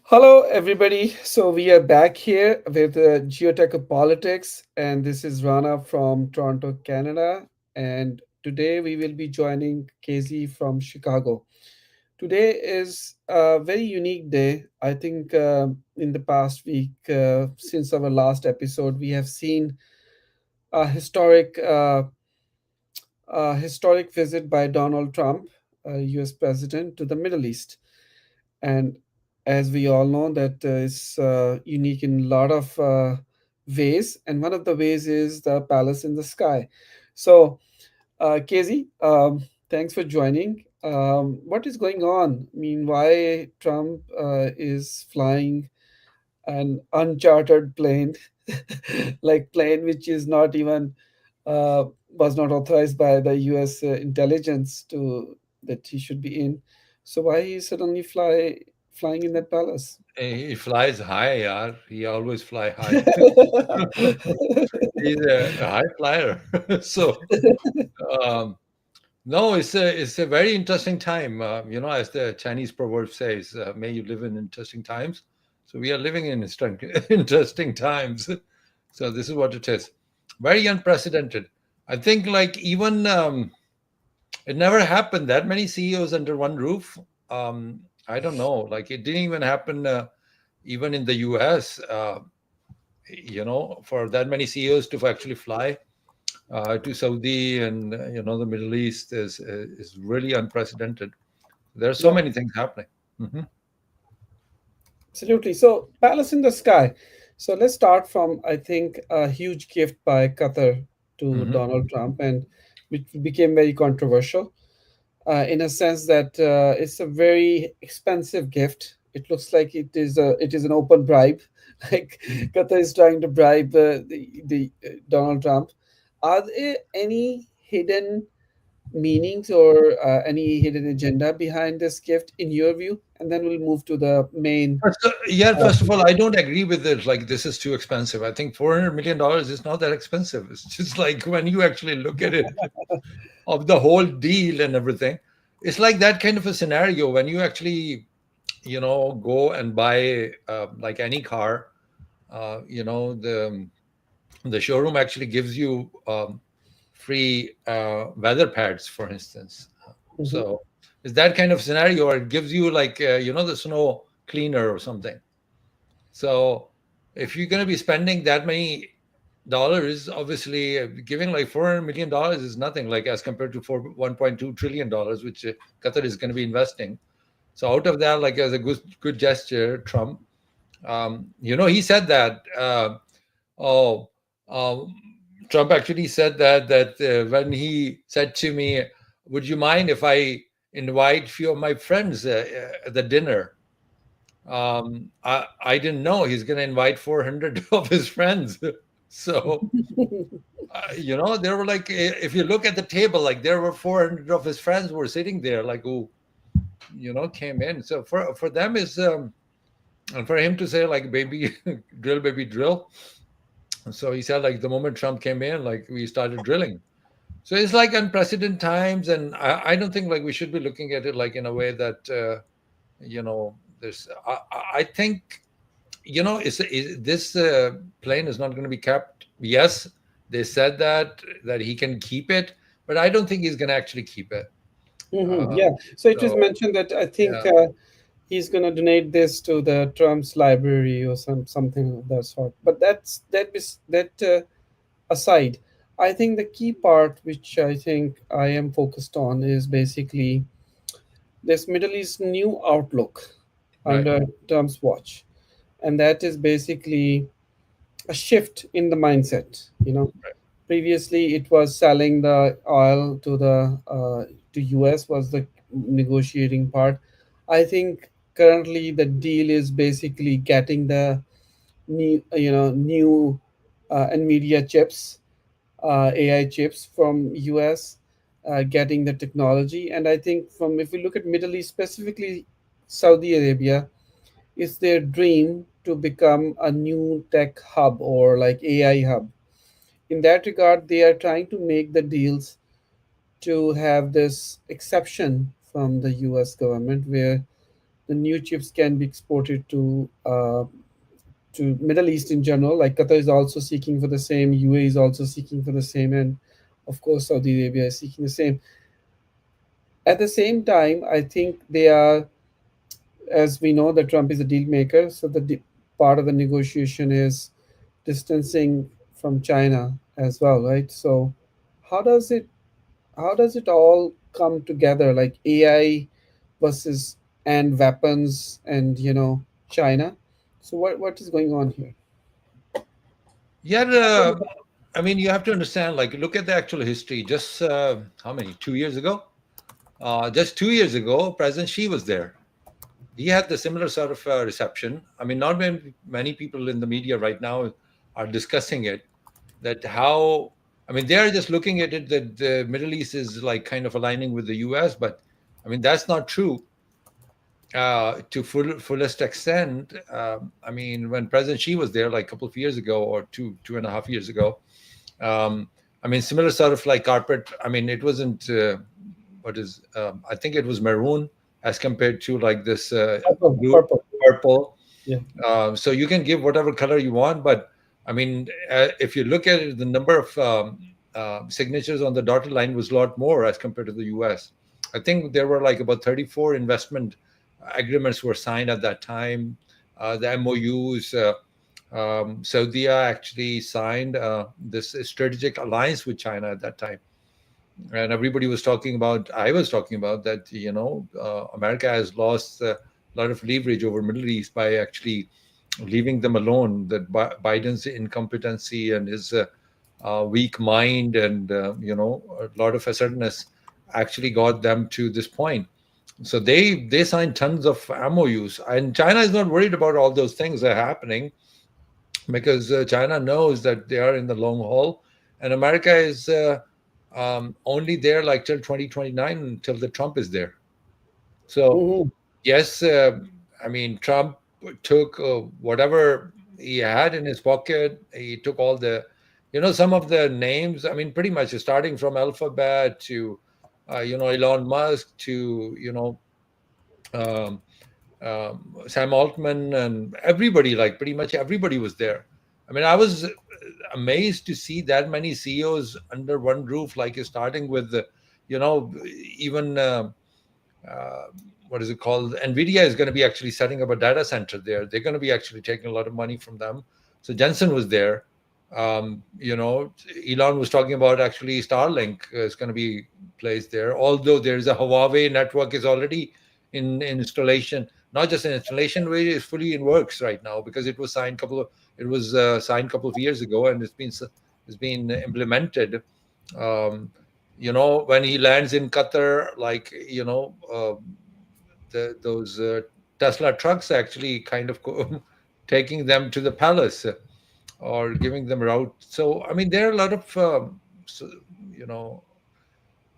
Hello, everybody. So we are back here with Geotech of Politics, and this is Rana from Toronto, Canada. And today we will be joining Casey from Chicago. Today is a very unique day. I think in the past week, since our last episode, we have seen a historic visit by Donald Trump, U.S. president, to the Middle East. And as we all know, that is unique in a lot of ways. And one of the ways is the palace in the sky. So, Casey, thanks for joining. What is going on? I mean, why Trump is flying an unchartered plane, like plane which is not even was not authorized by the U.S. Intelligence to that he should be in. So why he suddenly flying in that palace? He flies high, yaar. He always fly high. He's a high flyer. So, um, no, it's a very interesting time. As the Chinese proverb says, "May you live in interesting times." So we are living in interesting times. So this is what it is. Very unprecedented. I think, like even it never happened that many CEOs under one roof. I don't know. Like it didn't even happen. Even in the US, for that many CEOs to actually fly to Saudi and the Middle East is really unprecedented. There are so Yeah, many things happening. Hmm. absolutely. So palace in the sky. So let's start from I think a huge gift by Qatar to Hmm. Donald Trump, and which became very controversial. In a sense that it's a very expensive gift. It looks like it is an open bribe, like Qatar is trying to bribe the Donald Trump. Are there any hidden meanings or any hidden agenda behind this gift in your view? And then we'll move to the main. Yeah, Uh, first of all, I don't agree with it. Like this is too expensive. I think $400 million is not that expensive. It's just like when you actually look at it, of the whole deal and everything, it's like that kind of a scenario when you actually go and buy like any car. The showroom actually gives you free weather pads, for instance. mhm. So it's that kind of scenario, or it gives you like the snow cleaner or something. So if you're going to be spending that many dollars, obviously giving like $400 million is nothing, like as compared to 1.2 trillion dollars, which Qatar is going to be investing. So out of that, like as a good gesture, Trump, he said that. Oh, um, Trump actually said that when he said to me, "Would you mind if I invite few of my friends at the dinner?" I didn't know he's going to invite 400 of his friends. So there were like, if you look at the table, like there were 400 of his friends were sitting there, like who came in. So for them is and for him to say like baby drill, baby drill. So he said, like, the moment Trump came in, like, we started drilling. So it's like unprecedented times. And I don't think, like, we should be looking at it, like, in a way that, I think, this plane is not going to be kept. Yes, they said that he can keep it, but I don't think he's going to actually keep it. Mhm, Uh, yeah. So it was so, mentioned that I think yeah. he's gonna donate this to the Trump's library or something of that sort. But that aside, I think the key part which I think I am focused on is basically this Middle East new outlook Right. under Trump's watch, and that is basically a shift in the mindset. Previously it was selling the oil to the to US was the negotiating part. I think currently the deal is basically getting the new Nvidia chips, AI chips from US, getting the technology. And I think from if we look at Middle East, specifically Saudi Arabia, it's their dream to become a new tech hub or like AI hub. In that regard, they are trying to make the deals to have this exception from the US government where the new chips can be exported to Middle East in general. Like Qatar is also seeking for the same, UAE is also seeking for the same, and of course Saudi Arabia is seeking the same. At the same time, I think they are, as we know, that Trump is a deal maker. So part of the negotiation is distancing from China as well, right? So how does it how does it all come together? Like AI versus and weapons and China. So what is going on here? Yeah, I mean, you have to understand, like, look at the actual history. Just how many? 2 years ago? Just 2 years ago, President Xi was there. He had the similar sort of reception. I mean, not many people in the media right now are discussing it. That how, I mean, they're just looking at it that the Middle East is like kind of aligning with the US, but I mean, that's not true to fullest extent. I mean, when President Xi was there, like a couple of years ago, or 2.5 years ago, I mean, similar sort of like carpet. I mean, it wasn't what is. I think it was maroon as compared to like this Purple, blue, purple. purple. Yeah. So you can give whatever color you want, but I mean, if you look at it, the number of signatures on the dotted line was a lot more as compared to the U.S. I think there were like about 34 investment agreements were signed at that time. The MOUs. Saudi actually signed this strategic alliance with China at that time, and everybody was talking about. I was talking about that. America has lost a lot of leverage over Middle East by actually leaving them alone. That Biden's incompetency and his weak mind and a lot of assertiveness actually got them to this point. So they signed tons of MOUs, and China is not worried about all those things that are happening because China knows that they are in the long haul, and America is only there like till 2029 until the Trump is there. So Hmm. yes, I mean Trump took whatever he had in his pocket. He took all the, some of the names. I mean, pretty much starting from Alphabet to, Elon Musk to um, Sam Altman and everybody, like pretty much everybody was there. I mean, I was amazed to see that many CEOs under one roof, like starting with, you know, even uh, what is it called? NVIDIA is going to be actually setting up a data center there. They're going to be actually taking a lot of money from them. So Jensen was there. Elon was talking about actually Starlink is going to be placed there. Although there is a Huawei network is already in installation, not just in installation, really it's fully in works right now because it was signed a couple of years ago and it's been implemented. Um, when he lands in Qatar, like those Tesla trucks actually kind of taking them to the palace or giving them route. So I mean, there are a lot of you know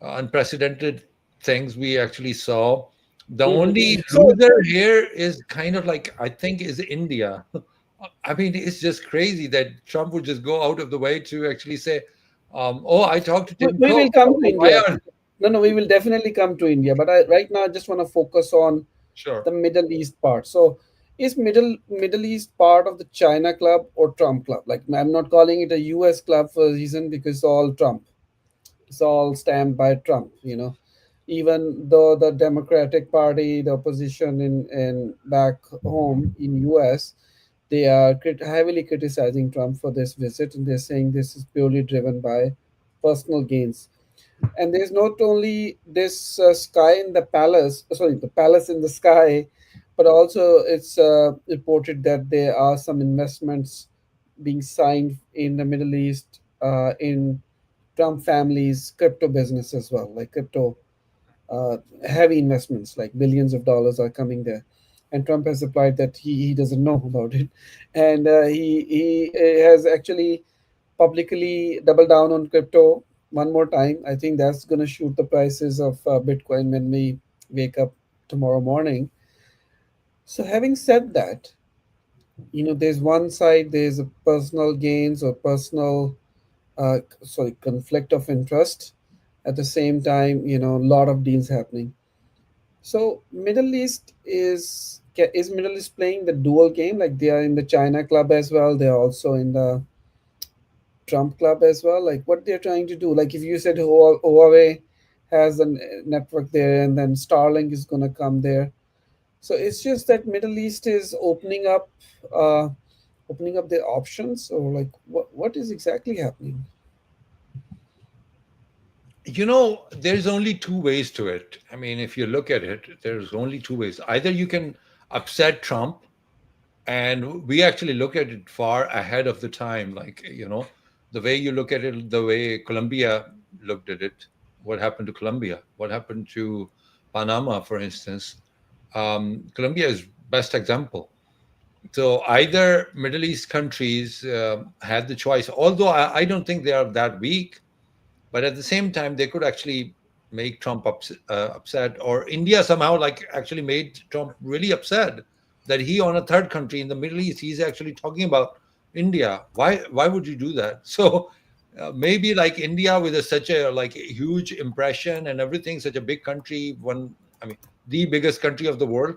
unprecedented things we actually saw. The Hmm. only So loser here is kind of like I think is India. I mean, it's just crazy that Trump would just go out of the way to actually say, "Oh, I talked to Tim we Cook. will come to Why India. aren't?" No, no, we will definitely come to India. But right now, I just want to focus on Sure. the Middle East part. So, is Middle East part of the China club or Trump club? Like, I'm not calling it a U.S. club for a reason because it's all Trump. It's all stamped by Trump. Even though the Democratic Party, the opposition in back home in U.S., they are heavily criticizing Trump for this visit, and they're saying this is purely driven by personal gains. And there's not only this sky in the palace, sorry, the palace in the sky, but also it's reported that there are some investments being signed in the Middle East in Trump family's crypto business as well, like crypto uh, heavy investments, like billions of dollars are coming there. And Trump has replied that he doesn't know about it, and he has actually publicly double down on crypto one more time. I think that's going to shoot the prices of Bitcoin when we wake up tomorrow morning. So, having said that, there's one side, there's a personal gains or personal, conflict of interest. At the same time, a lot of deals happening. So Middle East is Middle East playing the dual game, like they are in the China club as well. They are also in the Trump club as well. Like what they're trying to do. Like if you said Huawei has a network there, and then Starlink is gonna come there. So it's just that Middle East is uh, opening up their options, or like what is exactly happening? There's only two ways to it. I mean, if you look at it, there's only two ways. Either you can upset Trump, and we actually look at it far ahead of the time. Like, the way you look at it, the way Colombia looked at it, what happened to Colombia, what happened to Panama, for instance. Colombia is best example. So either Middle East countries had the choice, although I don't think they are that weak, but at the same time they could actually make Trump upset, or India somehow like actually made Trump really upset that he on a third country in the Middle East he's actually talking about India. Why would you do that? So maybe like India with such a like huge impression and everything, such a big country, one, I mean, the biggest country of the world,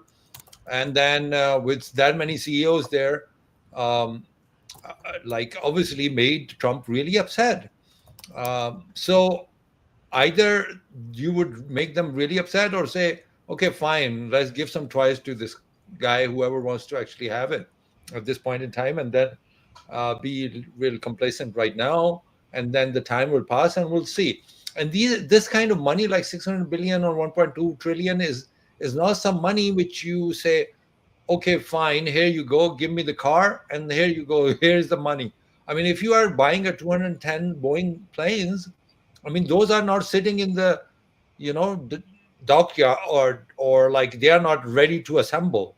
and then with that many CEOs there, um, like obviously made Trump really upset. So either you would make them really upset or say, okay, fine, let's give some choice to this guy, whoever wants to actually have it at this point in time, and then be real complacent right now, and then the time will pass and we'll see. And this kind of money, like 600 billion or 1.2 trillion, is not some money which you say, okay, fine, here you go, give me the car, and here you go, here's the money. I mean, if you are buying a 210 Boeing planes, I mean, those are not sitting in the, dockyard, or like they are not ready to assemble.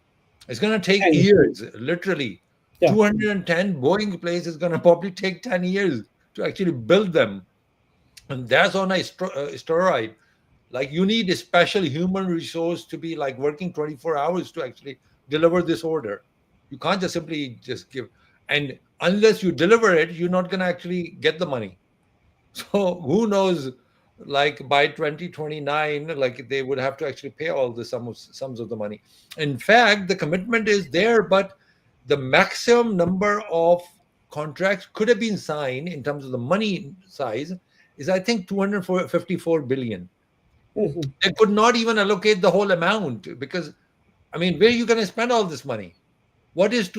It's going to take And years, literally. yeah, 210 Boeing planes is going to probably take 10 years to actually build them. And that's on a steroid. Like you need a special human resource to be like working 24 hours to actually deliver this order. You can't just simply just give, and unless you deliver it, you're not going to actually get the money. So who knows, like by 2029, like they would have to actually pay all the sums of the money. In fact, the commitment is there, but the maximum number of contracts could have been signed in terms of the money size is, I think, 254 billion. mhm. They could not even allocate the whole amount because, I mean, where are you going to spend all this money? What is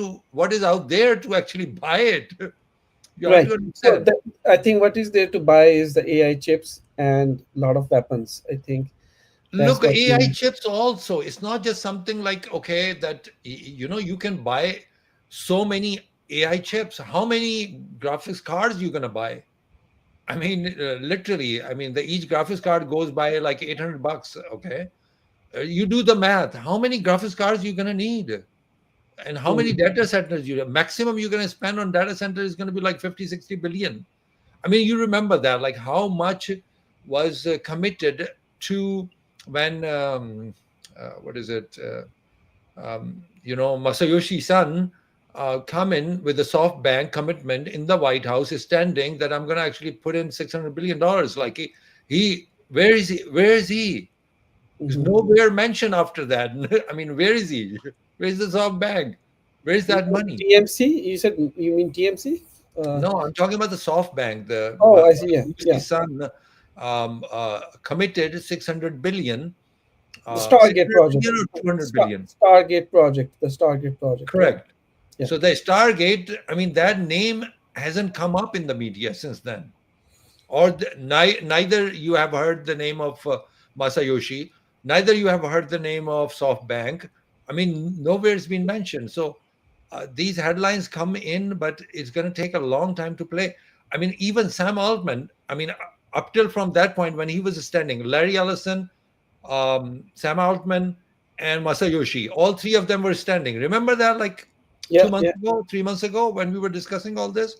out there to actually buy it? You have Right. to So understand. that, I think what is there to buy is the AI chips and a lot of weapons. I think that's Look, what AI we. chips also, it's not just something like, okay, that you can buy so many AI chips. How many graphics cards you gonna buy? I mean, literally, I mean, the each graphics card goes by like 800 bucks. Okay, you do the math. How many graphics cards you gonna need, and how many Mhm. data centers maximum you're gonna spend on data center is gonna be like 50, 60 billion. I mean, you remember that, like how much was committed to when what is it? Masayoshi Son come in with a SoftBank commitment in the White House, is standing that I'm going to actually put in $600 billion. Like where is he? Where is he? He's Mhm. nowhere mentioned after that. I mean, where is he? Where's the SoftBank? Where's that money? TMC? You said you mean TMC? No, I'm talking about the SoftBank. The Oh, I see. Yeah, Masayoshi yeah. Son committed 600 billion, The Stargate 600 project. billion or 200 billion. Stargate project. The Stargate project. Yeah, Correct. yeah. So the Stargate, I mean, that name hasn't come up in the media since then. Or neither you have heard the name of Masayoshi, neither you have heard the name of SoftBank. I mean, nowhere it's been mentioned. So these headlines come in, but it's going to take a long time to play. I mean, even Sam Altman, I mean, up till from that point when he was standing, Larry Ellison, Sam Altman, and Masayoshi, all three of them were standing. Remember that, like Yeah, 2 months yeah, ago, 3 months ago, when we were discussing all this?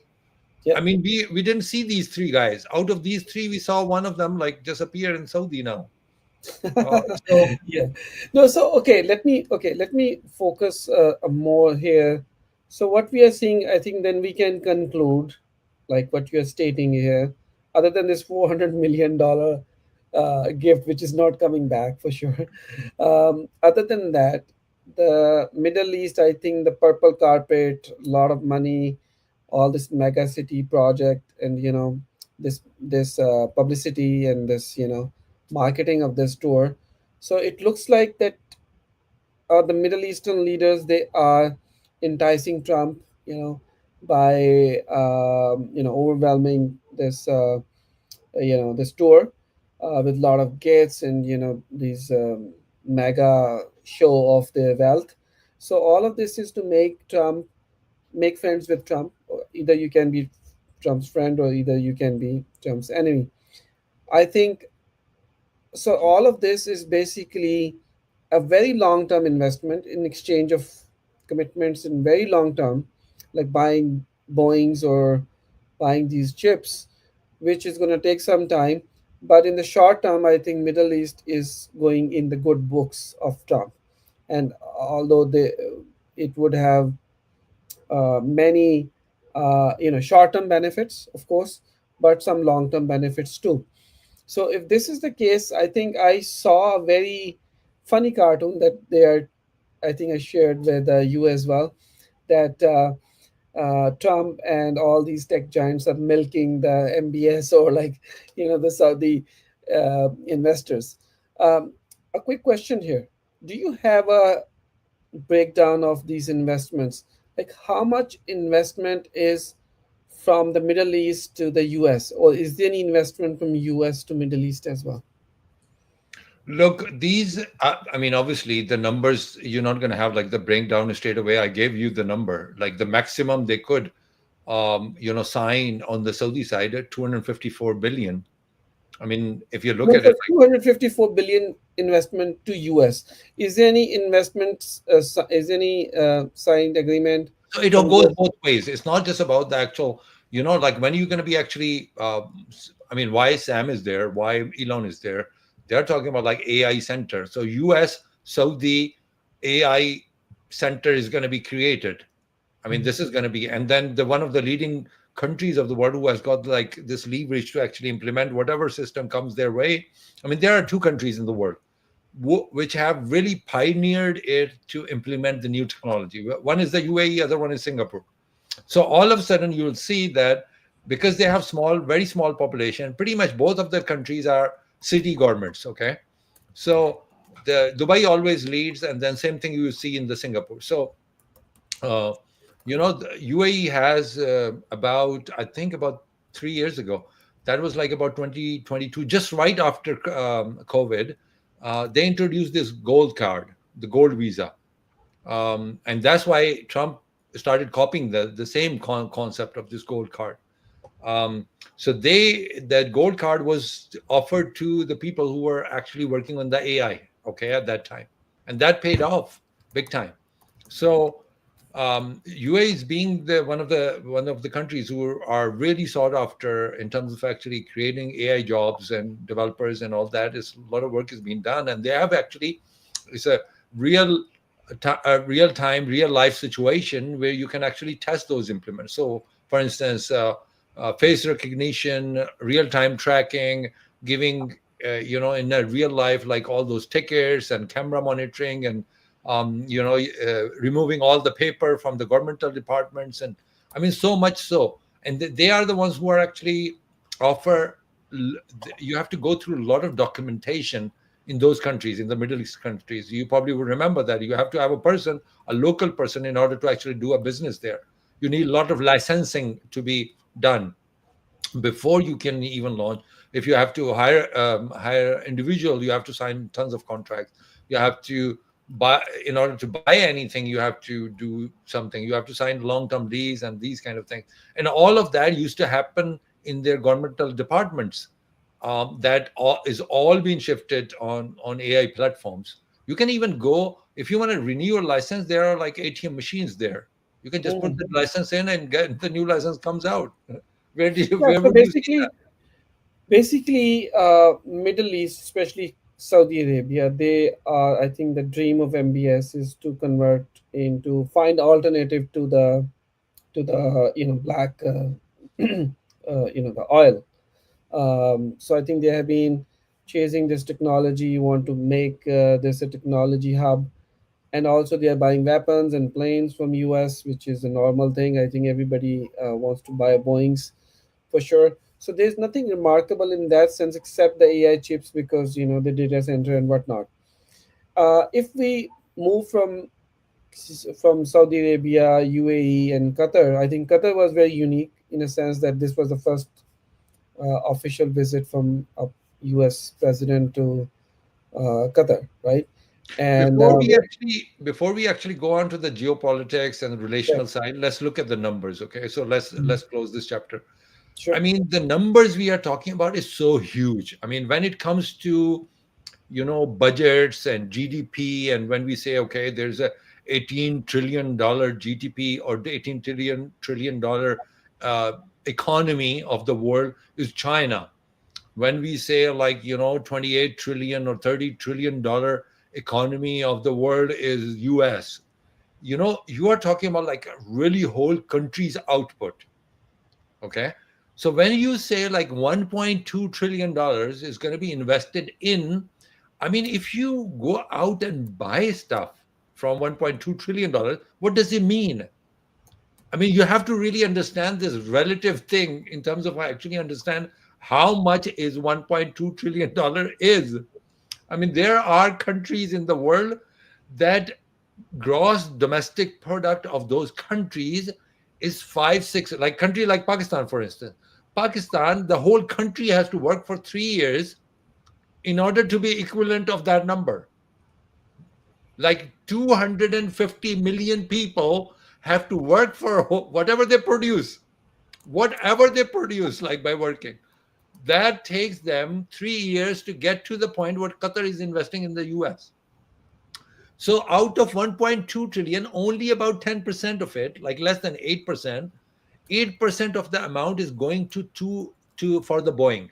yeah. I mean, we didn't see these three guys. Out of these three, we saw one of them like disappear in Saudi now. So Yeah. No, so let me focus more here. So what we are seeing, I think then we can conclude like what you are stating here, other than this $400 million gift which is not coming back for sure. Other than that, the Middle East, I think the purple carpet, a lot of money, all this mega city project, and this publicity and this marketing of this tour. So it looks like that the Middle Eastern leaders, they are enticing Trump, by overwhelming this tour with a lot of gifts and these mega show of their wealth. So all of this is to make friends with Trump. Or either you can be Trump's friend or either you can be Trump's enemy. I think so. All of this is basically a very long term investment in exchange of commitments in very long term, like buying Boeings or buying these chips, which is going to take some time. But in the short term, I think Middle East is going in the good books of Trump. And although it would have many short term benefits, of course, but some long term benefits too. So if this is the case, I think I saw a very funny cartoon that I think I shared with you as well, that Trump and all these tech giants are milking the MBS or like, the Saudi investors. Um, a quick question here. Do you have a breakdown of these investments? Like how much investment is from the Middle East to the US, or is there any investment from US to Middle East as well? Look, these, I mean, obviously, the numbers, you're not going to have like the breakdown straight away. I gave you the number, like the maximum they could, sign on the Saudi side at 254 billion. I mean, if you look No, at it, for 254 billion investment to US. Is there any investments? Is there any signed agreement so it all from goes US? both ways. It's not just about the actual, like when you're going to be actually, I mean, why Sam is there, why Elon is there. They're talking about like AI center. So US, Saudi AI center is going to be created. I mean, this is going to be, and then the one of the leading countries of the world who has got like this leverage to actually implement whatever system comes their way. I mean, there are two countries in the world which have really pioneered it to implement the new technology. One is the UAE, other one is Singapore. So all of a sudden, you'll see that because they have small, very small population, pretty much both of the countries are city governments. Okay, so the Dubai always leads, and then same thing you see in the Singapore. So uh, the UAE has about, I think, about 3 years ago. That was like about 2022, just right after COVID. They introduced this gold card, the gold visa, and that's why Trump started copying the same concept of this gold card. Um, so that gold card was offered to the people who were actually working on the AI, okay, at that time, and that paid off big time. So UA is being the one of the countries who are really sought after in terms of actually creating AI jobs and developers and all that. Is a lot of work is being done, and they have actually, it's a real a real time, real life situation where you can actually test those implements. So, for instance, face recognition, real time tracking, giving in a real life, like all those tickets and camera monitoring and removing all the paper from the governmental departments, and I mean so much so, and they are the ones who are actually offer. You have to go through a lot of documentation in those countries, in the Middle East countries. You probably would remember that you have to have a person, a local person, in order to actually do a business there. You need a lot of licensing to be done before you can even launch. If you have to hire individual, you have to sign tons of contracts. You have to buy, in order to buy anything, you have to do something. You have to sign long-term lease and these kind of things. And all of that used to happen in their governmental departments. That is all being shifted on AI platforms. You can even go, if you want to renew your license, there are like ATM machines there. You can just put Mhm. the license in and get the new license comes out. Where do you, Yeah, where so would you see that? basically, Middle East, especially Saudi Arabia, they are. I think the dream of MBS is to convert into find alternative to the black the oil. So I think they have been chasing this technology, want to make this a technology hub, and also they are buying weapons and planes from US, which is a normal thing. I think everybody wants to buy Boeings for sure. So there's nothing remarkable in that sense except the AI chips, because the data center and whatnot. If we move from Saudi Arabia, UAE, and Qatar, I think Qatar was very unique in a sense that this was the first official visit from a US president to Qatar, right? And Before we actually go on to the geopolitics and the yeah, relational side, let's look at the numbers. Okay, so let's close this chapter. I sure. mean, the numbers we are talking about is so huge. I mean, when it comes to budgets and GDP, and when we say okay, there's a $18 trillion GDP or the $18 trillion economy of the world is China. When we say like 28 trillion or $30 trillion economy of the world is US, you are talking about like a really whole country's output. Okay. So when you say like $1.2 trillion is going to be invested in, I mean, if you go out and buy stuff from $1.2 trillion, what does it mean? I mean, you have to really understand this relative thing in terms of actually understand how much is $1.2 trillion is. I mean, there are countries in the world that gross domestic product of those countries is five, six, like country like Pakistan, for instance. Pakistan, the whole country has to work for 3 years in order to be equivalent of that number. Like 250 million people have to work for whatever they produce, like by working. That takes them 3 years to get to the point where Qatar is investing in the US. So out of 1.2 trillion, only about 10% of it, like less than 8%, 8% of the amount is going to for the Boeing.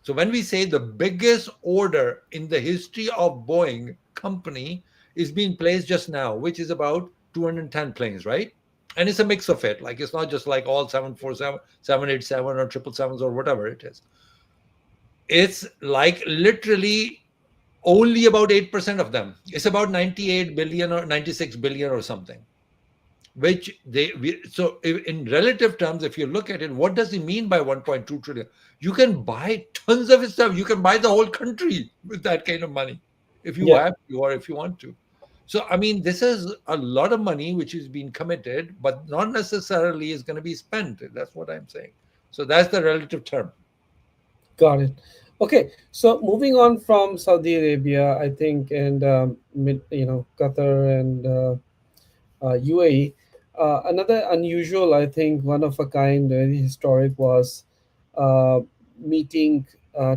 So when we say the biggest order in the history of Boeing company is being placed just now, which is about 210 planes, right? And it's a mix of it. Like it's not just like all 747, 787, or 777s or whatever it is. It's like literally only about 8% of them. It's about 98 billion or 96 billion or something. So in relative terms, if you look at it, what does it mean by 1.2 trillion? You can buy tons of stuff. You can buy the whole country with that kind of money if you Yeah, have to or if you want to. So I mean, this is a lot of money which is being committed, but not necessarily is going to be spent. That's what I'm saying. So that's the relative term. got it. Okay, so moving on from Saudi Arabia, I think, and Qatar and UAE. Another unusual, I think, one of a kind, very historic, was uh, meeting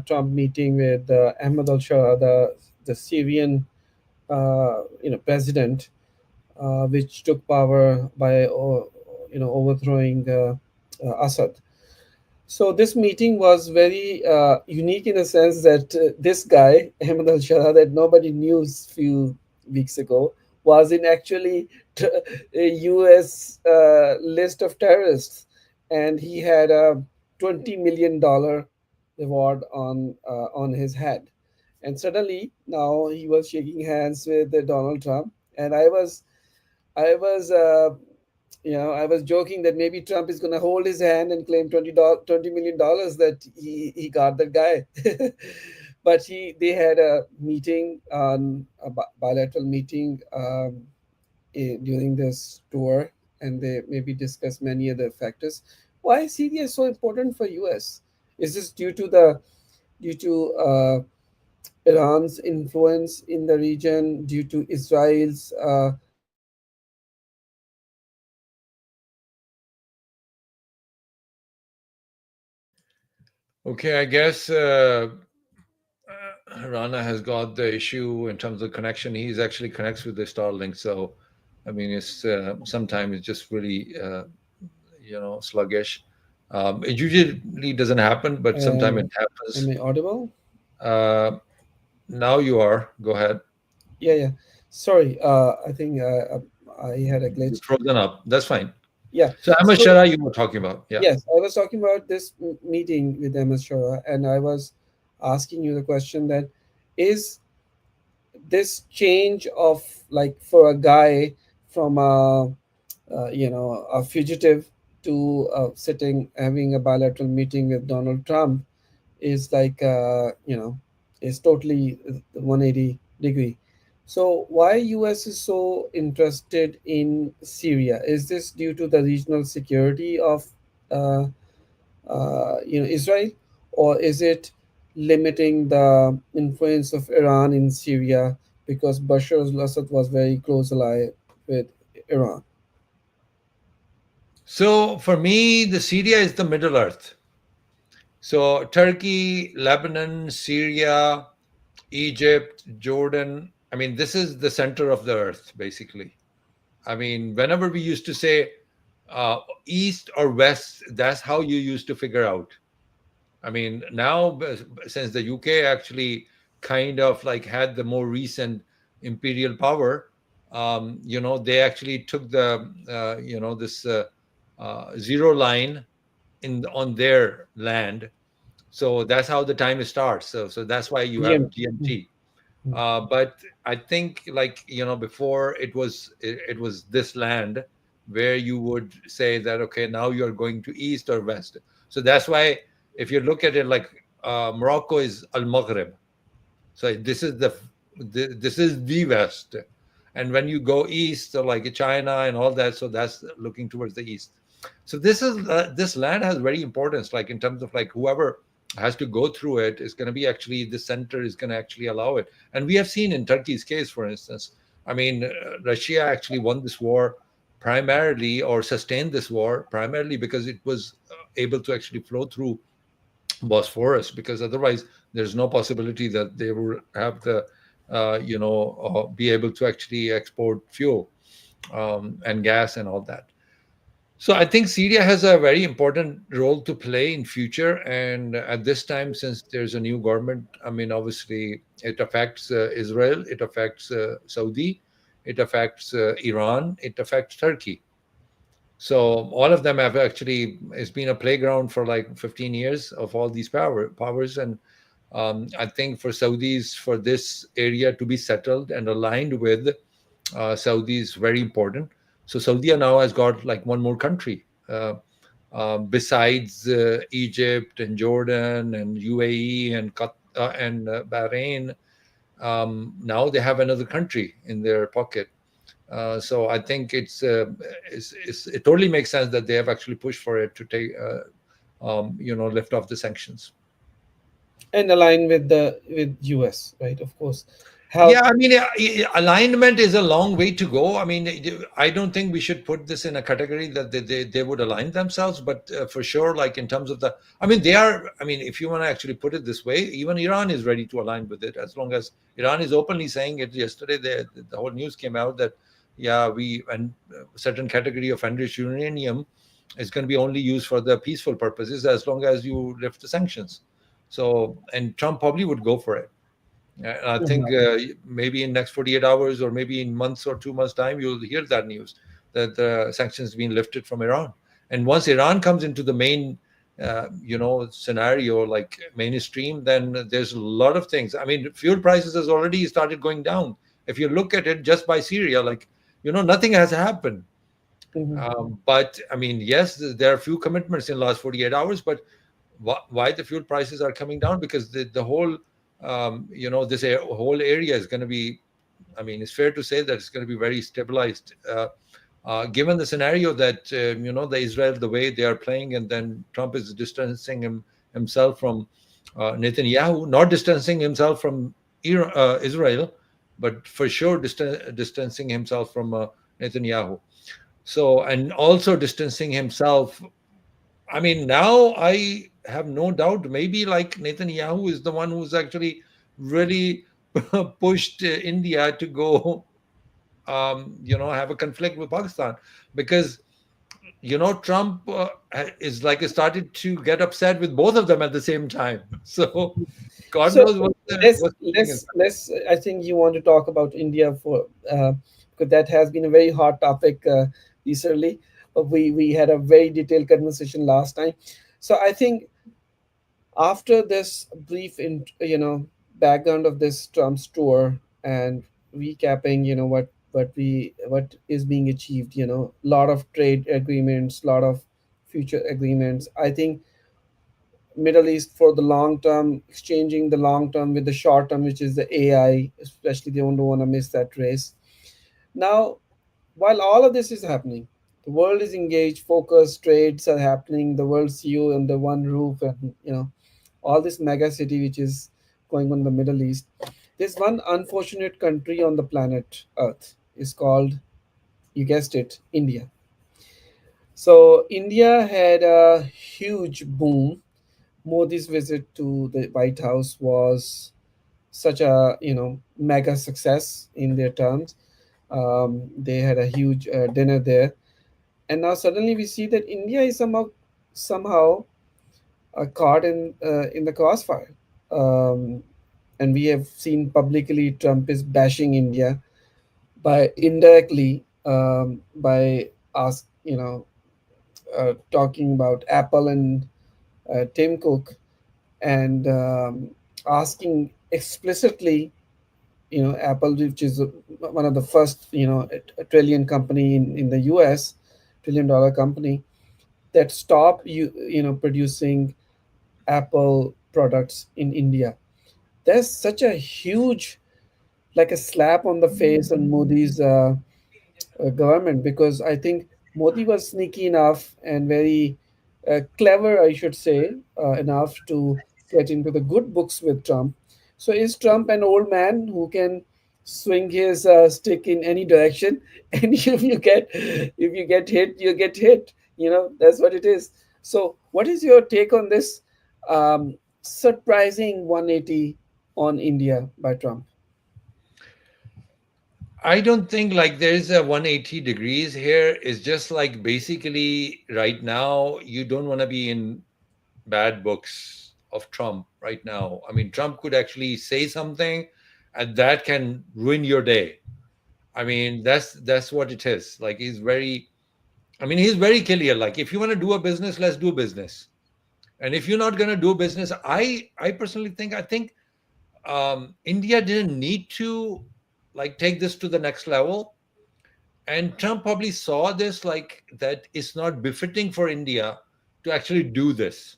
Trump meeting with Ahmed al Shara, the Syrian president, which took power by overthrowing Assad. So this meeting was very unique in a sense that this guy Ahmed Al Shara, that nobody knew few weeks ago, was in actually a U.S. List of terrorists, and he had a $20 million reward on his head. And suddenly now he was shaking hands with Donald Trump, and I was joking that maybe Trump is going to hold his hand and claim $20 million that he got that guy. But they had a meeting on a bilateral meeting during this tour, and they maybe discussed many other factors. Why is Syria so important for US? Is this due to Iran's influence in the region, due to Israel's Okay, I guess Rana has got the issue in terms of connection. He's actually connects with the Starlink, so I mean, it's sometimes it's just really sluggish. It usually doesn't happen, but sometimes it and am happens. I audible? Uh, Now you are. Go ahead. Yeah, yeah. Sorry, I think I had a You're glitch. frozen up. That's fine. Yeah. So Ahmed So Shara, you were talking about. Yeah. yes, I was talking about this meeting with MS Shora, and I was asking you the question that is this change of, like, for a guy from a a fugitive to sitting having a bilateral meeting with Donald Trump is like is totally 180 degree. So why US is so interested in Syria? Is this due to the regional security of uh, Israel, or is it limiting the influence of Iran in Syria because Bashar al-Assad was very close ally with Iran? So for me, the Syria is the Middle Earth. So Turkey, Lebanon, Syria, Egypt, Jordan. I mean, this is the center of the earth, basically. I mean, whenever we used to say uh, east or west, that's how you used to figure out. I mean, now since the UK actually kind of like had the more recent imperial power, they actually took the this zero line in on their land. So that's how the time starts. So that's why you have GMT. GMT. But I think, like, before it was this land where you would say that, okay, now you're going to east or west. So that's why if you look at it, like, Morocco is Al Maghrib. So this is the west. And when you go east, so like China and all that, so that's looking towards the east. So this land has very importance, like in terms of like whoever has to go through it is going to be actually the center is going to actually allow it. And we have seen in Turkey's case, for instance, I mean, Russia actually won this war primarily, or sustained this war primarily, because it was able to actually flow through Bosphorus, because otherwise there's no possibility that they will have the be able to actually export fuel and gas and all that. So I think Syria has a very important role to play in future. And at this time, since there's a new government, I mean, obviously it affects Israel, it affects Saudi, it affects Iran, it affects Turkey. So all of them have actually, it's been a playground for like 15 years of all these powers. And I think for Saudis, for this area to be settled and aligned with Saudi is very important. So Saudi now has got like one more country besides Egypt and Jordan and UAE and Bahrain. Now they have another country in their pocket. So I think it totally makes sense that they have actually pushed for it to take lift off the sanctions. And align with the with US, right? Of course. Yeah, How? I mean, alignment is a long way to go. I mean, I don't think we should put this in a category that they would align themselves, but for sure, like in terms of I mean, they are, I mean, if you want to actually put it this way, even Iran is ready to align with it, as long as Iran is openly saying it. Yesterday, the whole news came out that, yeah, and a certain category of enriched uranium is going to be only used for the peaceful purposes as long as you lift the sanctions. So, and Trump probably would go for it. I think maybe in next 48 hours or maybe in months or 2 months time, you'll hear that news that the sanctions being lifted from Iran. And once Iran comes into the main, scenario, like mainstream, then there's a lot of things. I mean, fuel prices has already started going down. If you look at it just by Syria, like, nothing has happened. Mhm. But I mean, yes, there are few commitments in the last 48 hours, but why the fuel prices are coming down? Because the whole this whole area is going to be, I mean, it's fair to say that it's going to be very stabilized, given the scenario that the Israel, the way they are playing, and then Trump is distancing himself from Netanyahu, not distancing himself from Israel, but for sure distancing himself from Netanyahu. So, and also distancing himself, I mean, now I have no doubt maybe like Netanyahu is the one who's actually really pushed India to go, have a conflict with Pakistan, because, Trump is like started to get upset with both of them at the same time. So God So knows let's what's going let's inside. let's. I think you want to talk about India for because that has been a very hot topic recently. We had a very detailed conversation last time. So I think After this brief, background of this Trump's tour and recapping, what is being achieved, a lot of trade agreements, a lot of future agreements. I think Middle East for the long term, exchanging the long term with the short term, which is the AI, especially they don't want to miss that race. Now, while all of this is happening, the world is engaged, focused, trades are happening, the world see you under one roof, and all this mega city which is going on in the Middle East. There's one unfortunate country on the planet Earth. Is called, you guessed it, India. So India had a huge boom. Modi's visit to the White House was such a mega success in their terms. They had a huge dinner there, and now suddenly we see that India is somehow caught in the crossfire. Um, and we have seen publicly Trump is bashing India by indirectly by us, talking about Apple and Tim Cook, and asking explicitly, Apple, which is one of the first, a trillion company in the US, $1 trillion company, that stop producing Apple products in India. There's such a huge, like a slap on the face on Modi's government, because I think Modi was sneaky enough and very clever, I should say, enough to get into the good books with Trump. So is Trump an old man who can swing his stick in any direction? And if you get hit, you get hit. That's what it is. So what is your take on this surprising 180 on India by Trump? I don't think like there's a 180 degrees here. It's just like basically right now you don't want to be in bad books of Trump right now. I mean, Trump could actually say something and that can ruin your day. I mean, that's what it is. Like he's very clear. Like if you want to do a business, let's do business. And if you're not going to do business, I personally think India didn't need to like take this to the next level. And Trump probably saw this like that it's not befitting for India to actually do this.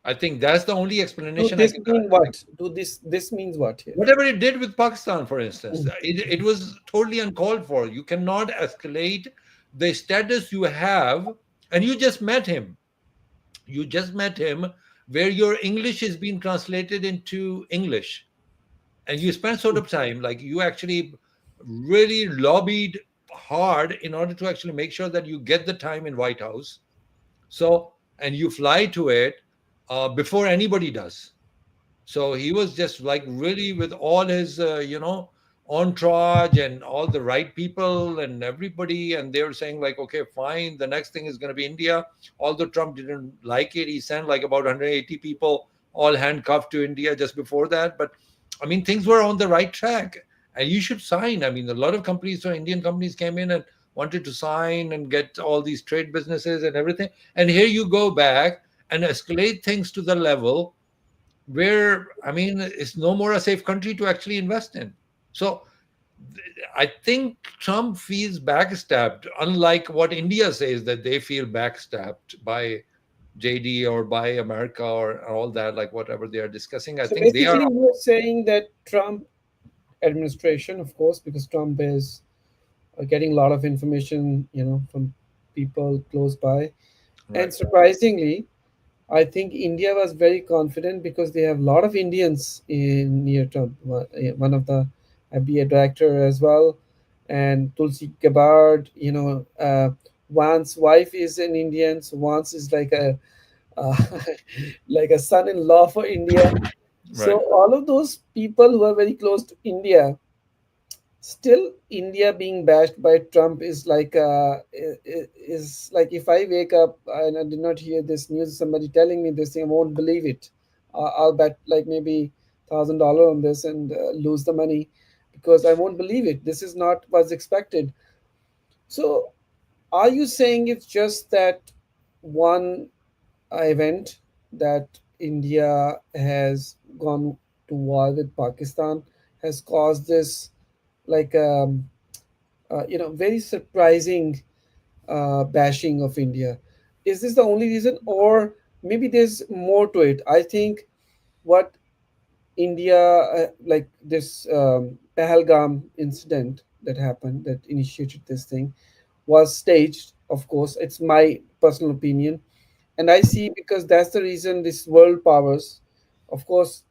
I think that's the only Do explanation I this can. mean what? Do this means what here? Whatever it did with Pakistan, for instance, Mm. it was totally uncalled for. You cannot escalate the status you have, and you just met him. You just met him where your English is being translated into English, and you spent sort of time, like you actually really lobbied hard in order to actually make sure that you get the time in White House. So, and you fly to it before anybody does. So he was just like really with all his, entourage and all the right people and everybody. And they were saying, like, okay, fine. The next thing is going to be India. Although Trump didn't like it, he sent like about 180 people all handcuffed to India just before that. But I mean, things were on the right track. And you should sign. I mean, a lot of companies, so Indian companies came in and wanted to sign and get all these trade businesses and everything. And here you go back and escalate things to the level where I mean it's no more a safe country to actually invest in. So I think Trump feels backstabbed, unlike what India says that they feel backstabbed by JD or by America or all that, like whatever they are discussing. I So think they are. basically, you're saying that Trump administration, of course, because Trump is getting a lot of information, from people close by, and Right. surprisingly, I think India was very confident because they have a lot of Indians in near Trump. One of the FBA director as well, and Tulsi Gabbard. Wan's wife is an Indian, so Vance is like a uh, like a son-in-law for India. So Right. all of those people who are very close to India, still India being bashed by Trump is like is like, if I wake up and I did not hear this news, somebody telling me this thing, I won't believe it. I'll bet like maybe $1,000 on this and lose the money, because I won't believe it. This is not what's expected. So are you saying it's just that one event that India has gone to war with Pakistan has caused this like very surprising bashing of India. Is this the only reason, or maybe there's more to it? I think what India, like this Pahalgam incident that happened that initiated this thing, was staged. Of course, it's my personal opinion, and I see because that's the reason these world powers, of course,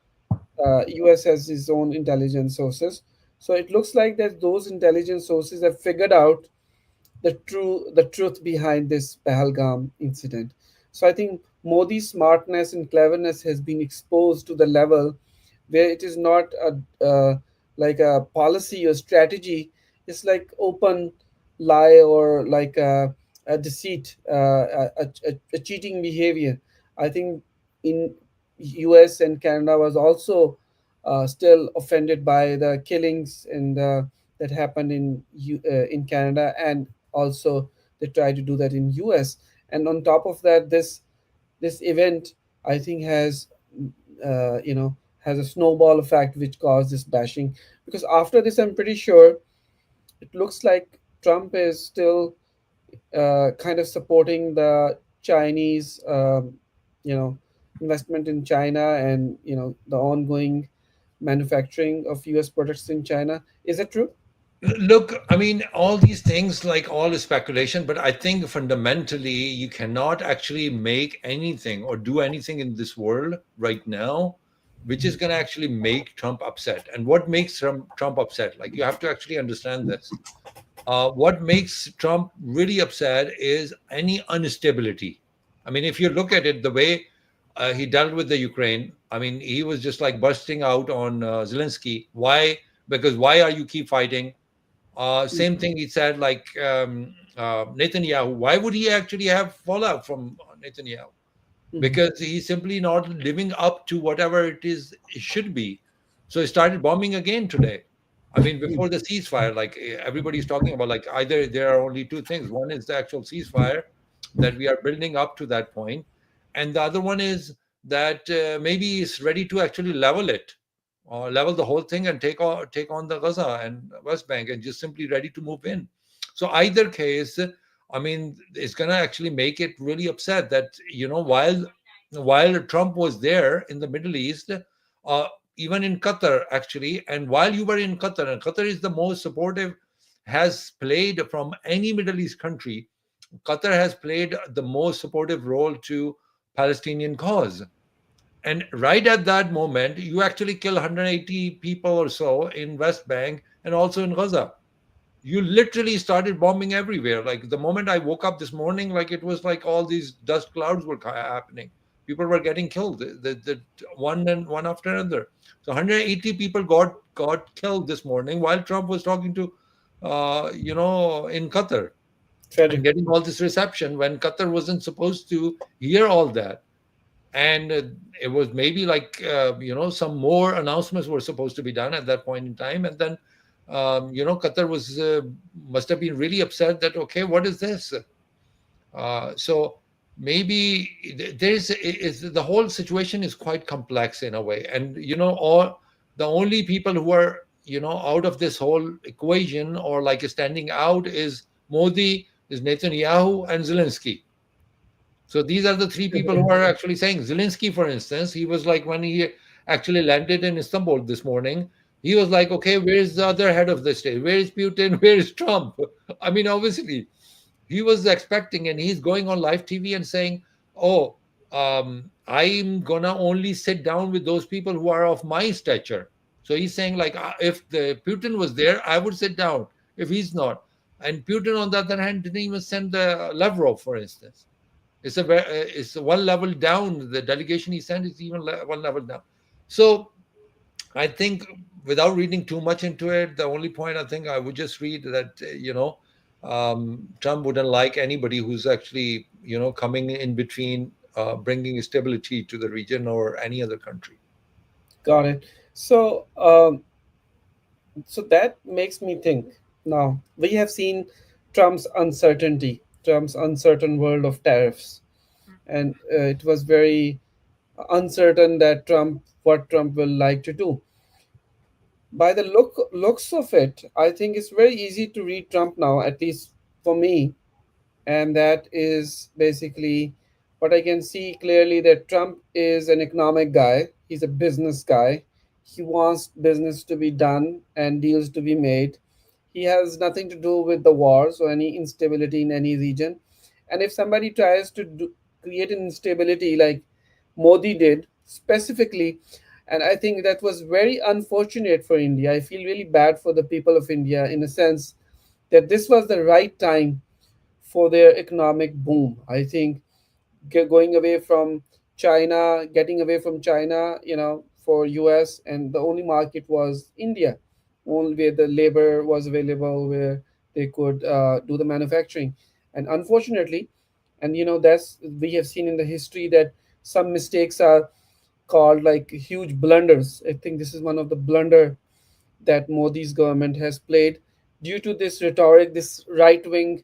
US has its own intelligence sources. So it looks like that those intelligence sources have figured out the truth behind this Pahalgam incident. So I think Modi's smartness and cleverness has been exposed to the level where it is not like a policy or strategy. It's like open lie or like a deceit, a cheating behavior. I think in US and Canada was also still offended by the killings and that happened in Canada, and also they try to do that in US. And on top of that, this event I think has has a snowball effect which caused this bashing. Because after this, I'm pretty sure it looks like Trump is still kind of supporting the Chinese, you know, investment in China, and the ongoing manufacturing of U.S. products in China. Is that true? Look, I mean, all these things, like all is speculation, but I think fundamentally you cannot actually make anything or do anything in this world right now which is going to actually make Trump upset. And what makes Trump upset? Like, you have to actually understand this. What makes Trump really upset is any instability. I mean, if you look at it, the way he dealt with the Ukraine, I mean, he was just like bursting out on Zelensky. Why? Because why are you keep fighting? Same thing he said, like Netanyahu. Why would he actually have fallout from Netanyahu? Mhm. Because he's simply not living up to whatever it is it should be. So he started bombing again today. I mean, before the ceasefire, like everybody's talking about, like either there are only two things. One is the actual ceasefire that we are building up to that point, and the other one is that maybe he's ready to actually level it, or level the whole thing and take on the Gaza and West Bank, and just simply ready to move in. So either case, I mean, it's going to actually make it really upset that, while Trump was there in the Middle East, even in Qatar, actually, and while you were in Qatar, and Qatar is the most supportive, has played from any Middle East country, Qatar has played the most supportive role to Palestinian cause. And right at that moment, you actually kill 180 people or so in West Bank and also in Gaza. You literally started bombing everywhere. Like the moment I woke up this morning, like it was like all these dust clouds were happening. People were getting killed, the one and one after another. So 180 people got killed this morning while Trump was talking to, in Qatar, and Tragic. getting all this reception when Qatar wasn't supposed to hear all that. And it was maybe like, some more announcements were supposed to be done at that point in time. And then, Qatar was must have been really upset that, okay, what is this? So maybe is the whole situation is quite complex in a way. And all the only people who are out of this whole equation, or like standing out, is Modi, is Netanyahu, and Zelensky. So these are the three people who are actually saying. Zelensky, for instance, he was like, when he actually landed in Istanbul this morning, he was like, okay, where's the other head of the state? Where is Putin? Where is Trump? I mean, obviously, he was expecting, and he's going on live TV and saying, oh, I'm gonna only sit down with those people who are of my stature. So he's saying, like, if the Putin was there, I would sit down. If he's not, and Putin, on the other hand, didn't even send the Lavrov, for instance. It's one level down. The delegation he sent is even one level down. So I think, without reading too much into it, the only point I think I would just read that, Trump wouldn't like anybody who's actually coming in between, bringing stability to the region or any other country. Got it. So, so that makes me think. Now we have seen Trump's uncertain world of tariffs, and it was very uncertain that what Trump will like to do. By the looks of it, I think it's very easy to read Trump now, at least for me, and that is basically what I can see clearly, that Trump is an economic guy. He's a business guy. He wants business to be done and deals to be made. He has nothing to do with the wars or any instability in any region. And if somebody tries to create an instability like Modi did specifically, and I think that was very unfortunate for India. I feel really bad for the people of India in a sense that this was the right time for their economic boom. I think going away from China, getting away from China, for US, and the only market was India, only where the labor was available, where they could do the manufacturing. And unfortunately, and that's we have seen in the history that some mistakes are called like huge blunders. I think this is one of the blunder that Modi's government has played due to this rhetoric, this right wing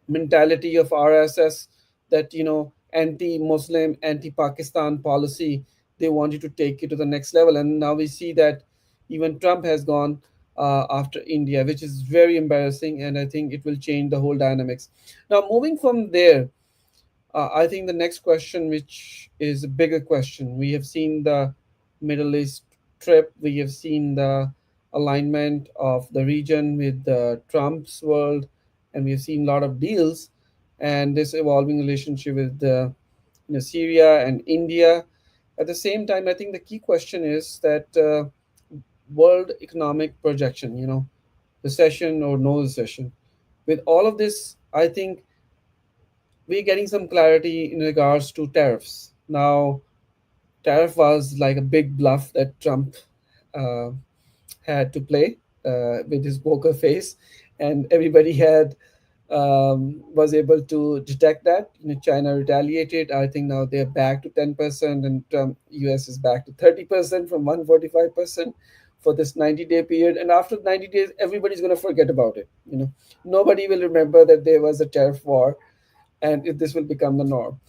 mentality of RSS, that anti-Muslim, anti-Pakistan policy. They wanted to take it to the next level, and now we see that even Trump has gone after India, which is very embarrassing, and I think it will change the whole dynamics. Now, moving from there, I think the next question, which is a bigger question, we have seen the Middle East trip, we have seen the alignment of the region with the Trump's world, and we have seen a lot of deals and this evolving relationship with Syria and India. At the same time, I think the key question is that world economic projection, recession or no recession. With all of this, I think we're getting some clarity in regards to tariffs. Now, tariff was like a big bluff that Trump uh, had to play with his poker face, and everybody had was able to detect that. China retaliated. I think now they're back to 10%, and US is back to 30% from 145% for this 90-day period. And after 90 days, everybody's going to forget about it. Nobody will remember that there was a tariff war, and if this will become the norm.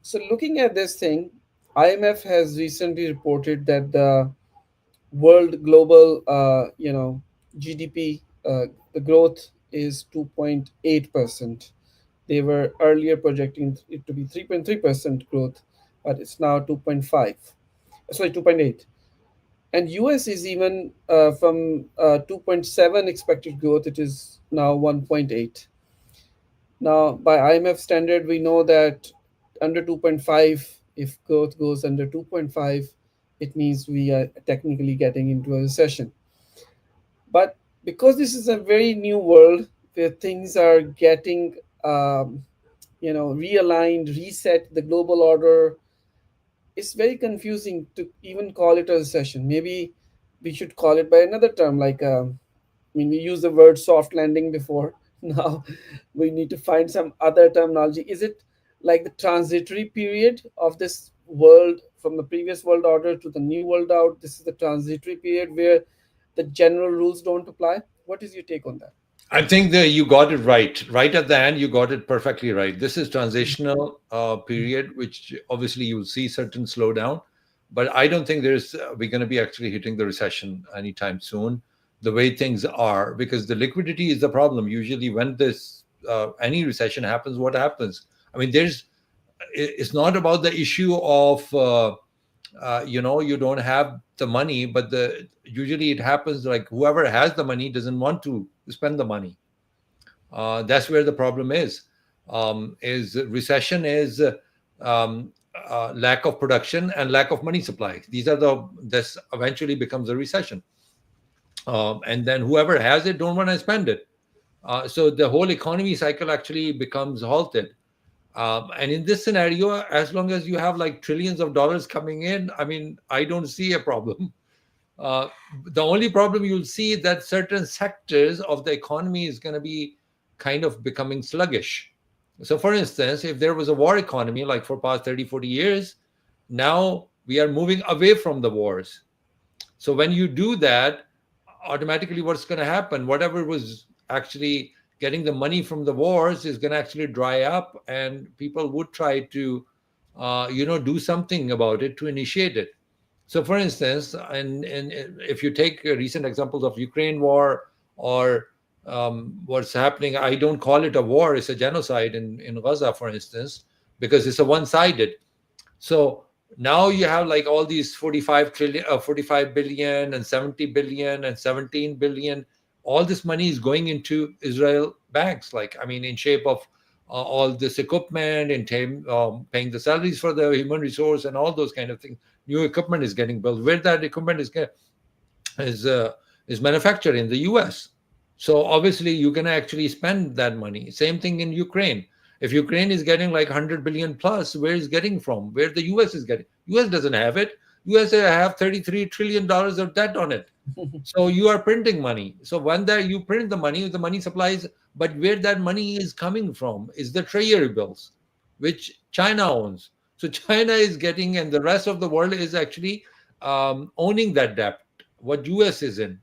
So, looking at this thing, IMF has recently reported that the world global, GDP, the growth is 2.8%. They were earlier projecting it to be 3.3% growth, but it's now 2.5. Sorry, 2.8. And US is even from 2.7 expected growth, it is now 1.8. Now, by IMF standard, we know that under 2.5, if growth goes under 2.5, it means we are technically getting into a recession. But because this is a very new world where things are getting, realigned, reset, the global order, it's very confusing to even call it a recession. Maybe we should call it by another term, like we used the word soft landing before. Now we need to find some other terminology. Is it like the transitory period of this world from the previous world order to the new world out? This is the transitory period where the general rules don't apply. What is your take on that? I think that you got it right. Right at the end, you got it perfectly right. This is transitional period, which obviously you'll see certain slowdown, but I don't think there's we're going to be actually hitting the recession anytime soon. The way things are, because the liquidity is the problem. Usually, when this any recession happens, what happens? I mean, it's not about the issue of you don't have the money, but the usually it happens like whoever has the money doesn't want to spend the money. That's where the problem is. Is recession is lack of production and lack of money supply. These are this eventually becomes a recession, and then whoever has it don't want to spend it. So the whole economy cycle actually becomes halted. And in this scenario, as long as you have like trillions of dollars coming in, I mean, I don't see a problem. Uh, the only problem you'll see is that certain sectors of the economy is going to be kind of becoming sluggish. So, for instance, if there was a war economy like for past 30, 40 years, now we are moving away from the wars. So when you do that, automatically what's going to happen? Whatever was actually getting the money from the wars is going to actually dry up, and people would try to do something about it to initiate it. So, for instance, and if you take recent examples of Ukraine war or what's happening, I don't call it a war; it's a genocide in Gaza, for instance, because it's a one-sided. So now you have like all these 45 trillion, 45 billion, and 70 billion, and 17 billion. All this money is going into Israel banks, like I mean, in shape of all this equipment and paying the salaries for the human resource and all those kind of things. New equipment is getting built. Where that equipment is uh, is manufactured in the U.S. So obviously you can actually spend that money. Same thing in Ukraine. If Ukraine is getting like 100 billion plus, where is getting from? Where the U.S. is getting? U.S. doesn't have it. U.S. have $33 trillion of debt on it. So you are printing money. So when that you print the money supplies, but where that money is coming from is the treasury bills, which China owns. So China is getting, and the rest of the world is actually owning that debt, what US is in.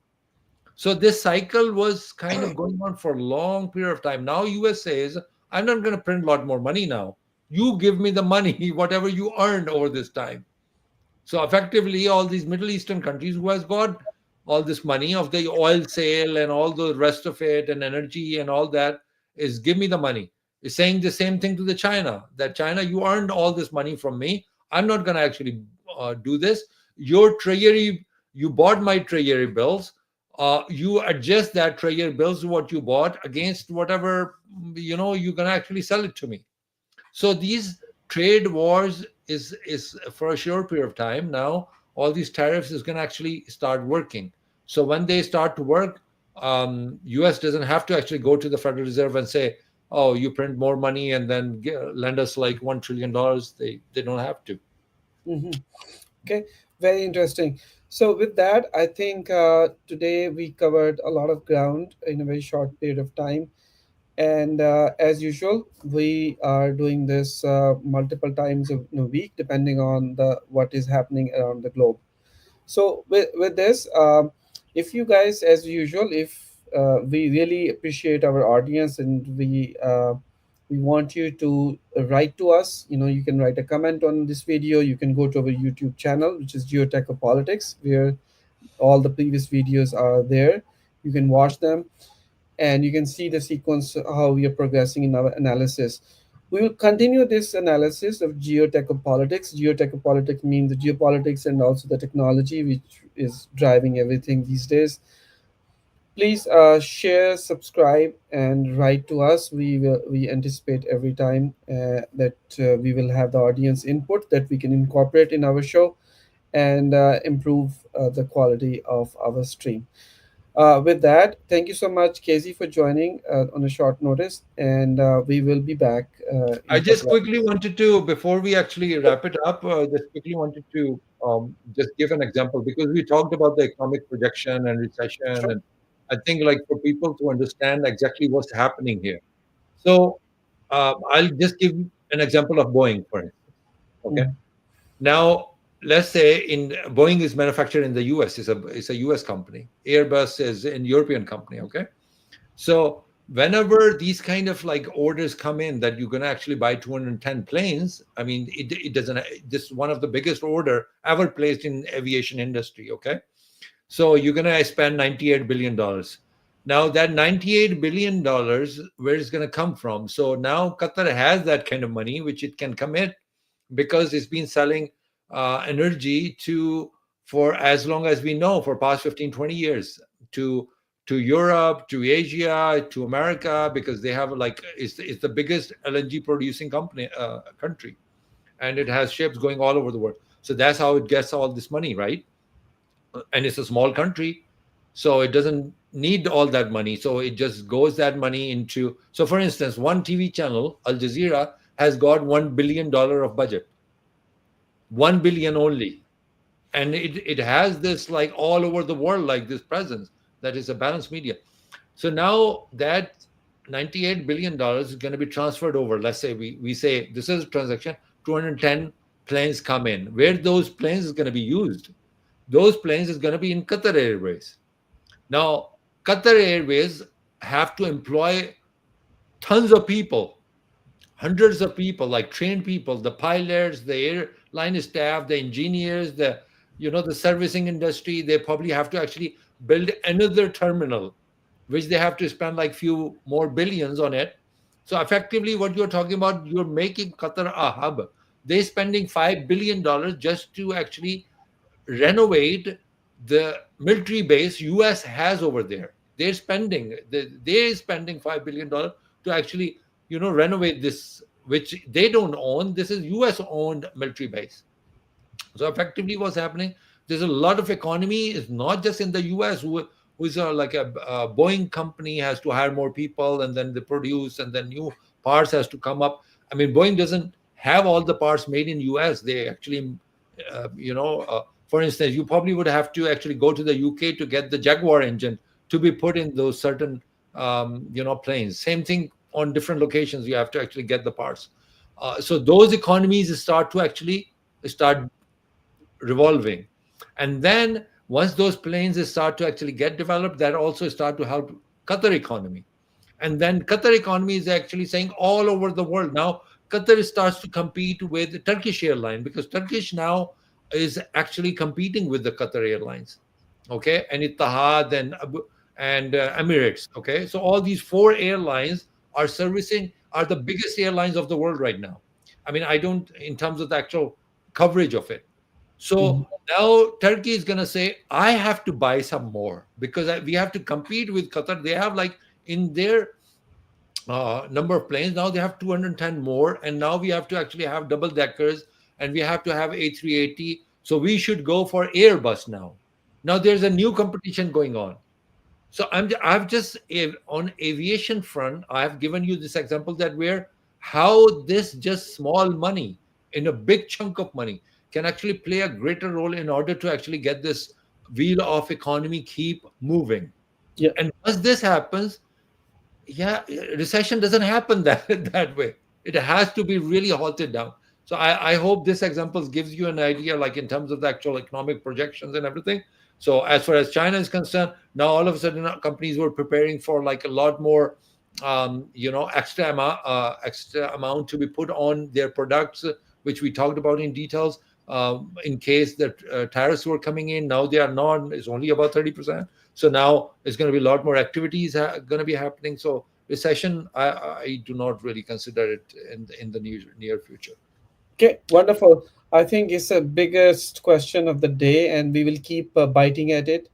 So this cycle was kind of going on for a long period of time. Now US says, I'm not going to print a lot more money now. You give me the money, whatever you earned over this time. So effectively, all these Middle Eastern countries who has got all this money of the oil sale and all the rest of it and energy and all that is give me the money. Is saying the same thing to the China, that China, you earned all this money from me. I'm not going to actually do this. Your treasury, you bought my treasury bills. You adjust that treasury bills what you bought against whatever you're going to actually sell it to me. So these trade wars is for a short period of time. Now all these tariffs is going to actually start working. So when they start to work, us doesn't have to actually go to the Federal Reserve and say, oh, you print more money and then lend us like $1 trillion. They don't have to. Mhm. Okay, very interesting. So, with that, I think today we covered a lot of ground in a very short period of time. And as usual, we are doing this multiple times in a week, depending on the what is happening around the globe. So with this, if you guys, as usual, if we really appreciate our audience and we want you to write to us, you can write a comment on this video. You can go to our YouTube channel, which is Geotech of Politics, where all the previous videos are there. You can watch them and you can see the sequence how we are progressing in our analysis. We will continue this analysis of geotechopolitics. Geotechopolitics means the geopolitics and also the technology which is driving everything these days. Please share, subscribe, and write to us. We anticipate every time that we will have the audience input that we can incorporate in our show and improve the quality of our stream. With that, thank you so much, Casey, for joining on a short notice, and we will be back in I a just couple of. quickly wanted to, before we actually wrap it up, just quickly wanted to just give an example because we talked about the economic projection and recession, Sure. and I think like for people to understand exactly what's happening here. So I'll just give an example of Boeing, for instance. Okay. Mhm. Now, let's say in Boeing is manufactured in the US. It's a US company. Airbus is an European company. Okay. So whenever these kind of like orders come in that you're going to actually buy 210 planes, I mean, it doesn't. This is one of the biggest order ever placed in aviation industry. Okay, so you're going to spend $98 billion. Now that $98 billion, where is going to come from? So now Qatar has that kind of money which it can commit because it's been selling energy to for as long as we know for past 15-20 years to Europe, to Asia, to America, because they have like it's the biggest LNG producing country, and it has ships going all over the world. So that's how it gets all this money, right? And it's a small country, so it doesn't need all that money. So it just goes that money into. So for instance, one TV channel, Al Jazeera, has got $1 billion of budget, 1 billion only, and it has this like all over the world like this presence that is a balanced media. So now that $98 billion is going to be transferred over. Let's say we say this is a transaction, 210 planes come in. Where those planes is going to be used? Those planes is going to be in Qatar Airways. Now, Qatar Airways have to employ tons of people. hundreds of people, like trained people, the pilots, the airline staff, the engineers, the the servicing industry. They probably have to actually build another terminal, which they have to spend like few more billions on it. So effectively, what you're talking about, you're making Qatar a hub. They're spending $5 billion just to actually renovate the military base US has over there. They're spending $5 billion to actually renovate this, which they don't own. This is US owned military base. So effectively, what's happening? There's a lot of economy. It's not just in the U.S. Who's like a Boeing company has to hire more people, and then they produce, and then new parts has to come up. I mean, Boeing doesn't have all the parts made in U.S. They actually, for instance, you probably would have to actually go to the UK to get the Jaguar engine to be put in those certain, planes. Same thing on different locations. You have to actually get the parts. So those economies start to actually start revolving. And then once those planes start to actually get developed, that also start to help Qatar economy. And then Qatar economy is actually saying all over the world. Now Qatar starts to compete with the Turkish airline, because Turkish now is actually competing with the Qatar Airlines, okay, and Ittihad and Emirates, okay. So all these four airlines are the biggest airlines of the world right now. I mean, I don't, in terms of the actual coverage of it. Mhm. So now Turkey is going to say, I have to buy some more, because we have to compete with Qatar. They have like in their number of planes, now they have 210 more. And now we have to actually have double deckers, and we have to have A380. So we should go for Airbus now. Now there's a new competition going on. So I've just on aviation front, I've given you this example that where how this just small money in a big chunk of money can actually play a greater role in order to actually get this wheel of economy keep moving. Yeah. And once this happens, yeah, recession doesn't happen that that way. It has to be really halted down. So I hope this example gives you an idea, like in terms of the actual economic projections and everything. So as far as China is concerned, now all of a sudden companies were preparing for like a lot more extra amount to be put on their products, which we talked about in details, in case that tariffs were coming in. Now they are not. It's only about 30%. So now it's going to be a lot more activities going to be happening. So recession, I do not really consider it in the near future. Okay, wonderful. I think it's the biggest question of the day, and we will keep biting at it.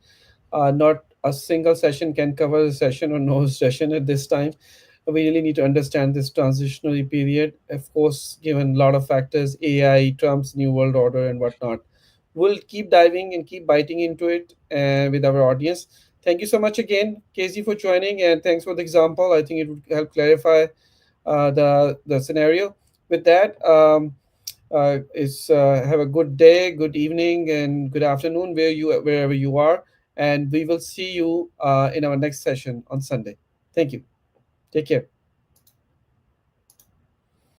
Not a single session can cover the session or no session at this time. We really need to understand this transitionary period. Of course, given a lot of factors, AI, Trump's new world order, and whatnot. We'll keep diving and keep biting into it with our audience. Thank you so much again, Casey, for joining, and thanks for the example. I think it would help clarify the scenario. With that, is have a good day, good evening, and good afternoon wherever you are, and we will see you in our next session on Sunday. Thank you. Take care.